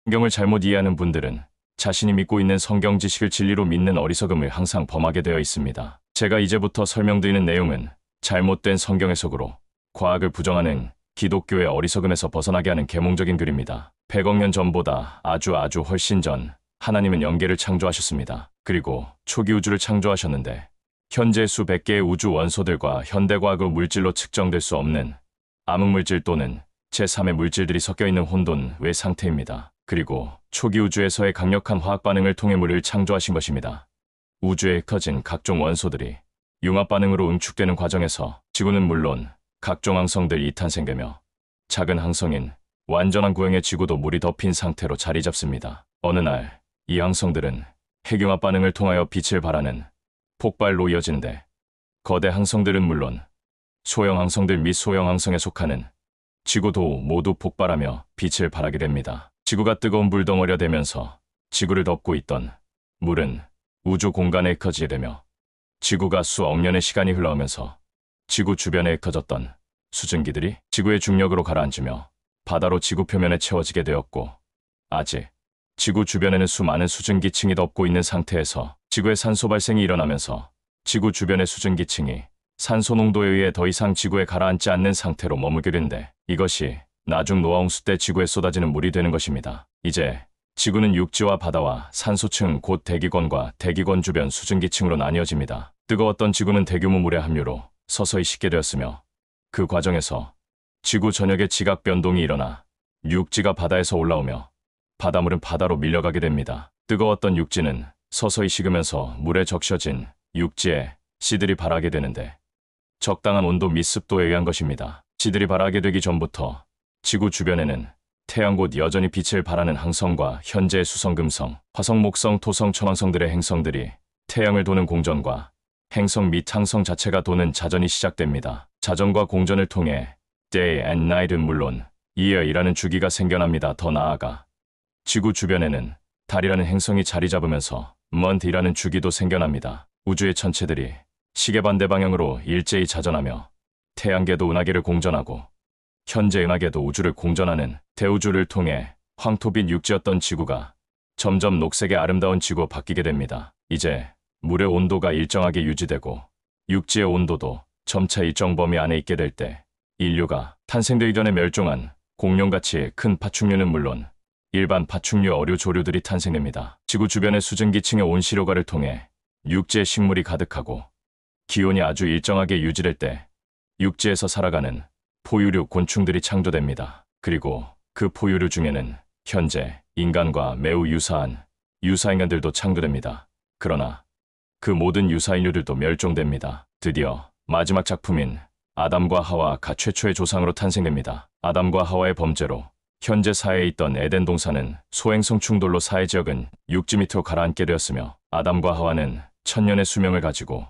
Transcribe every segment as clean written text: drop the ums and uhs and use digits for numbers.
성경을 잘못 이해하는 분들은 자신이 믿고 있는 성경 지식을 진리로 믿는 어리석음을 항상 범하게 되어 있습니다. 제가 이제부터 설명드리는 내용은 잘못된 성경 해석으로 과학을 부정하는 기독교의 어리석음에서 벗어나게 하는 계몽적인 글입니다. 100억 년 전보다 아주 훨씬 전 하나님은 영계를 창조하셨습니다. 그리고 초기 우주를 창조하셨는데 현재 수백 개의 우주 원소들과 현대과학의 물질로 측정될 수 없는 암흑물질 또는 제3의 물질들이 섞여있는 혼돈 외 상태입니다. 그리고 초기 우주에서의 강력한 화학 반응을 통해 물을 창조하신 것입니다. 우주에 흩어진 각종 원소들이 융합 반응으로 응축되는 과정에서 지구는 물론 각종 항성들이 탄생되며 작은 항성인 완전한 구형의 지구도 물이 덮인 상태로 자리 잡습니다. 어느 날 이 항성들은 핵융합 반응을 통하여 빛을 발하는 폭발로 이어지는데 거대 항성들은 물론 소형 항성들 및 소형 항성에 속하는 지구도 모두 폭발하며 빛을 발하게 됩니다. 지구가 뜨거운 불덩어리가 되면서 지구를 덮고 있던 물은 우주 공간에 흩어지게 되며 지구가 수억 년의 시간이 흘러오면서 지구 주변에 흩어졌던 수증기들이 지구의 중력으로 가라앉으며 바다로 지구 표면에 채워지게 되었고 아직 지구 주변에는 수많은 수증기층이 덮고 있는 상태에서 지구의 산소 발생이 일어나면서 지구 주변의 수증기층이 산소 농도에 의해 더 이상 지구에 가라앉지 않는 상태로 머물게 된데 이것이 나중 노아 홍수 때 지구에 쏟아지는 물이 되는 것입니다. 이제 지구는 육지와 바다와 산소층 곧 대기권과 대기권 주변 수증기층으로 나뉘어집니다. 뜨거웠던 지구는 대규모 물의 함유로 서서히 식게 되었으며 그 과정에서 지구 전역에 지각 변동이 일어나 육지가 바다에서 올라오며 바닷물은 바다로 밀려가게 됩니다. 뜨거웠던 육지는 서서히 식으면서 물에 적셔진 육지에 씨들이 발하게 되는데 적당한 온도 및 습도에 의한 것입니다. 씨들이 발하게 되기 전부터 지구 주변에는 태양 곧 여전히 빛을 발하는 항성과 현재의 수성, 금성, 화성, 목성, 토성, 천왕성들의 행성들이 태양을 도는 공전과 행성 및 항성 자체가 도는 자전이 시작됩니다. 자전과 공전을 통해 Day and Night은 물론 Year이라는 주기가 생겨납니다. 더 나아가 지구 주변에는 달이라는 행성이 자리 잡으면서 Month이라는 주기도 생겨납니다. 우주의 천체들이 시계 반대 방향으로 일제히 자전하며 태양계도 은하계를 공전하고 현재 은하계도 우주를 공전하는 대우주를 통해 황토빛 육지였던 지구가 점점 녹색의 아름다운 지구로 바뀌게 됩니다. 이제 물의 온도가 일정하게 유지되고 육지의 온도도 점차 일정 범위 안에 있게 될 때 인류가 탄생되기 전에 멸종한 공룡같이 큰 파충류는 물론 일반 파충류 어류 조류들이 탄생됩니다. 지구 주변의 수증기층의 온실효과를 통해 육지에 식물이 가득하고 기온이 아주 일정하게 유지될 때 육지에서 살아가는 포유류 곤충들이 창조됩니다. 그리고 그 포유류 중에는 현재 인간과 매우 유사한 유사인간들도 창조됩니다. 그러나 그 모든 유사인류들도 멸종됩니다. 드디어 마지막 작품인 아담과 하와가 최초의 조상으로 탄생됩니다. 아담과 하와의 범죄로 현재 사해에 있던 에덴 동산은 소행성 충돌로 사해 지역은 육지 밑으로 가라앉게 되었으며 아담과 하와는 천년의 수명을 가지고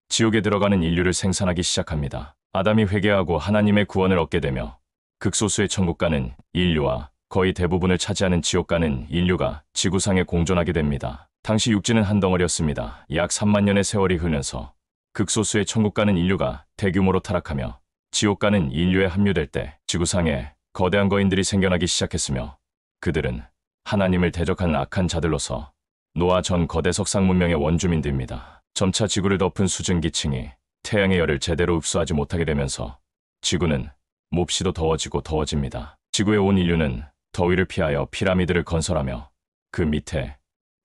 지옥에 들어가는 인류를 생산하기 시작합니다. 아담이 회개하고 하나님의 구원을 얻게 되며 극소수의 천국 가는 인류와 거의 대부분을 차지하는 지옥 가는 인류가 지구상에 공존하게 됩니다. 당시 육지는 한 덩어리였습니다. 약 3만 년의 세월이 흐르면서 극소수의 천국 가는 인류가 대규모로 타락하며 지옥 가는 인류에 합류될 때 지구상에 거대한 거인들이 생겨나기 시작했으며 그들은 하나님을 대적하는 악한 자들로서 노아 전 거대 석상 문명의 원주민들입니다. 점차 지구를 덮은 수증기층이 태양의 열을 제대로 흡수하지 못하게 되면서 지구는 몹시도 더워지고 더워집니다. 지구에 온 인류는 더위를 피하여 피라미드를 건설하며 그 밑에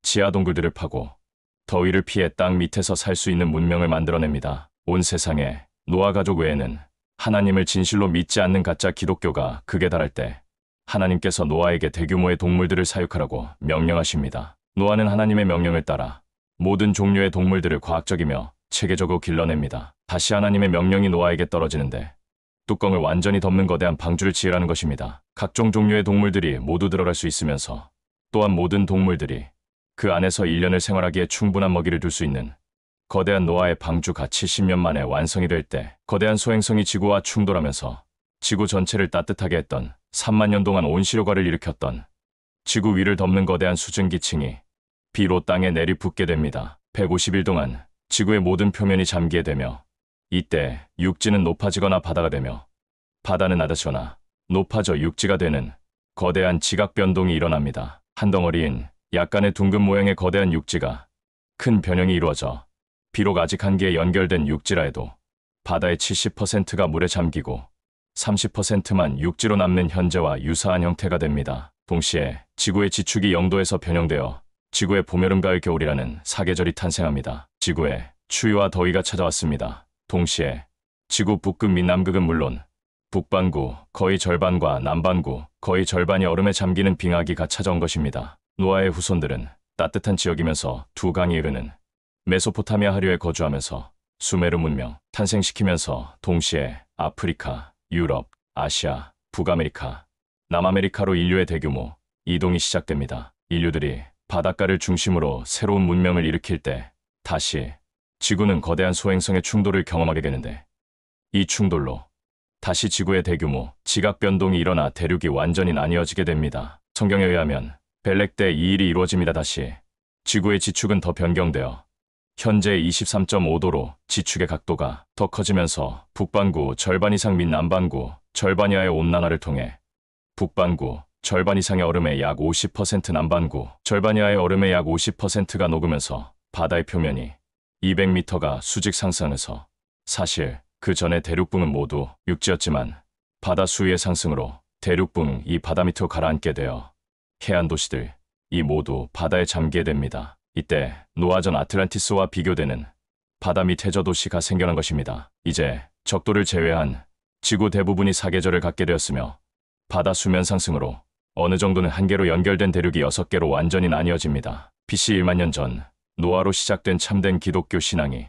지하 동굴들을 파고 더위를 피해 땅 밑에서 살 수 있는 문명을 만들어냅니다. 온 세상에 노아 가족 외에는 하나님을 진실로 믿지 않는 가짜 기독교가 극에 달할 때 하나님께서 노아에게 대규모의 동물들을 사육하라고 명령하십니다. 노아는 하나님의 명령을 따라 모든 종류의 동물들을 과학적이며 체계적으로 길러냅니다. 다시 하나님의 명령이 노아에게 떨어지는데 뚜껑을 완전히 덮는 거대한 방주를 지으라는 것입니다. 각종 종류의 동물들이 모두 들어갈 수 있으면서 또한 모든 동물들이 그 안에서 1년을 생활하기에 충분한 먹이를 둘 수 있는 거대한 노아의 방주가 70년 만에 완성이 될 때 거대한 소행성이 지구와 충돌하면서 지구 전체를 따뜻하게 했던 3만 년 동안 온실효과를 일으켰던 지구 위를 덮는 거대한 수증기층이 비로 땅에 내리붓게 됩니다. 150일 동안 지구의 모든 표면이 잠기게 되며 이때 육지는 높아지거나 바다가 되며 바다는 낮아지거나 높아져 육지가 되는 거대한 지각 변동이 일어납니다. 한 덩어리인 약간의 둥근 모양의 거대한 육지가 큰 변형이 이루어져 비록 아직 한계에 연결된 육지라 해도 바다의 70%가 물에 잠기고 30%만 육지로 남는 현재와 유사한 형태가 됩니다. 동시에 지구의 지축이 영도에서 변형되어 지구의 봄, 여름, 가을, 겨울이라는 사계절이 탄생합니다. 지구에 추위와 더위가 찾아왔습니다. 동시에 지구 북극 및 남극은 물론 북반구 거의 절반과 남반구 거의 절반이 얼음에 잠기는 빙하기가 찾아온 것입니다. 노아의 후손들은 따뜻한 지역이면서 두 강이 흐르는 메소포타미아 하류에 거주하면서 수메르 문명 탄생시키면서 동시에 아프리카, 유럽, 아시아, 북아메리카, 남아메리카로 인류의 대규모 이동이 시작됩니다. 인류들이 바닷가를 중심으로 새로운 문명을 일으킬 때 다시 지구는 거대한 소행성의 충돌을 경험하게 되는데 이 충돌로 다시 지구의 대규모 지각 변동이 일어나 대륙이 완전히 나뉘어지게 됩니다. 성경에 의하면 벨렉 때 이 일이 이루어집니다. 다시 지구의 지축은 더 변경되어 현재 23.5도로 지축의 각도가 더 커지면서 북반구 절반 이상 및 남반구 절반 이하의 온난화를 통해 북반구 절반 이상의 얼음의 약 50%, 남반구 절반 이하의 얼음의 약 50%가 녹으면서 바다의 표면이 200m가 수직 상승해서 사실 그 전에 대륙붕은 모두 육지였지만 바다 수위의 상승으로 대륙붕 이 바다 밑으로 가라앉게 되어 해안 도시들 이 모두 바다에 잠기게 됩니다. 이때 노아전 아틀란티스와 비교되는 바다 밑 해저 도시가 생겨난 것입니다. 이제 적도를 제외한 지구 대부분이 사계절을 갖게 되었으며 바다 수면 상승으로 어느 정도는 한계로 연결된 대륙이 6개로 완전히 나뉘어집니다. BC 1만 년 전 노아로 시작된 참된 기독교 신앙이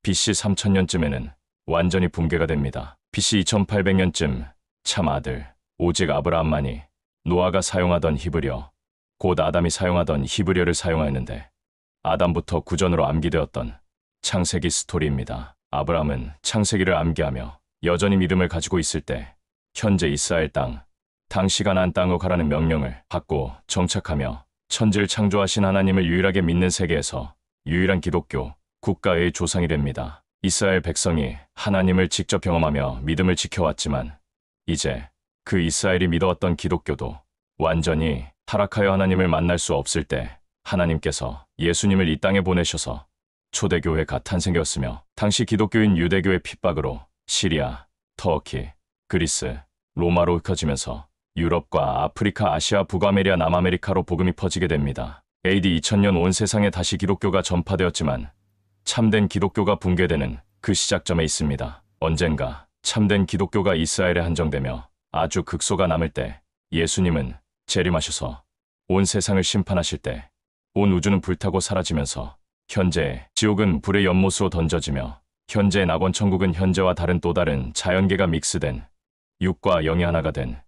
BC 3000년쯤에는 완전히 붕괴가 됩니다. BC 2800년쯤 참 아들 오직 아브라함만이 노아가 사용하던 히브리어 곧 아담이 사용하던 히브리어를 사용하였는데 아담부터 구전으로 암기되었던 창세기 스토리입니다. 아브라함은 창세기를 암기하며 여전히 믿음을 가지고 있을 때 현재 이스라엘 당시가 난 땅으로 가라는 명령을 받고 정착하며 천지를 창조하신 하나님을 유일하게 믿는 세계에서 유일한 기독교 국가의 조상이 됩니다. 이스라엘 백성이 하나님을 직접 경험하며 믿음을 지켜왔지만 이제 그 이스라엘이 믿어왔던 기독교도 완전히 타락하여 하나님을 만날 수 없을 때 하나님께서 예수님을 이 땅에 보내셔서 초대교회가 탄생되었으며 당시 기독교인 유대교의 핍박으로 시리아, 터키, 그리스, 로마로 흩어지면서 유럽과 아프리카, 아시아, 북아메리카, 남아메리카로 복음이 퍼지게 됩니다. AD 2000년 온 세상에 다시 기독교가 전파되었지만 참된 기독교가 붕괴되는 그 시작점에 있습니다. 언젠가 참된 기독교가 이스라엘에 한정되며 아주 극소가 남을 때 예수님은 재림하셔서 온 세상을 심판하실 때 온 우주는 불타고 사라지면서 현재 지옥은 불의 연못으로 던져지며 현재의 낙원천국은 현재와 다른 또 다른 자연계가 믹스된 육과 영이 하나가 된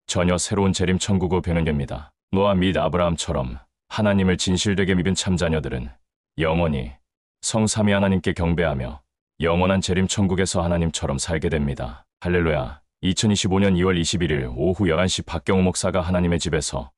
전혀 새로운 재림천국으로 변형됩니다. 노아 및 아브라함처럼 하나님을 진실되게 믿은 참자녀들은 영원히 성삼위 하나님께 경배하며 영원한 재림천국에서 하나님처럼 살게 됩니다. 할렐루야. 2025년 2월 21일 오후 11시 박경우 목사가 하나님의 집에서